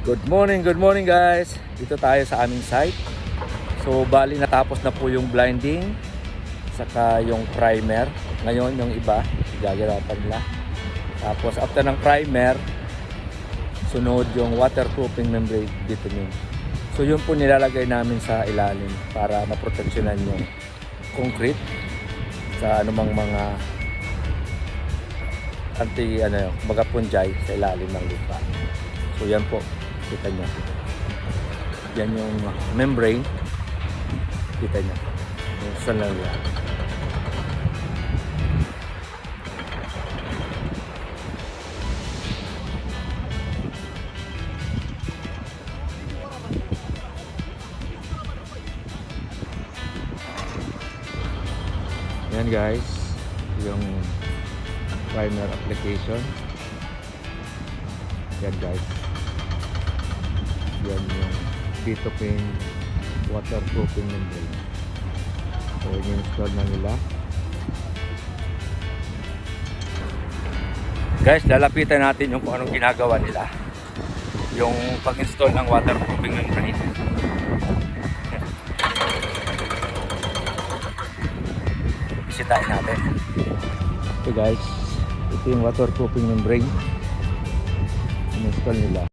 Good morning guys. Dito tayo sa aming site. So bali natapos na po yung blinding saka yung primer. Ngayon yung iba, gagarapan nila. Tapos after ng primer, sunod yung waterproofing membrane bitumen. So yun po nilalagay namin sa ilalim para maproteksyonan yung concrete sa anumang mga mga punjay sa ilalim ng lupa. So yan po, kita nyo. Yan yung membrane. Kita nyo. Yung saan lang yan. Yan guys, yung primer application. Yan guys. Yan yung bitumen waterproofing membrane. So in-install na nila. Guys, lalapitan natin yung kung anong ginagawa nila. Yung pag-install ng waterproofing membrane. Bisitahin natin. Okay guys, ito yung waterproofing membrane. In-install nila.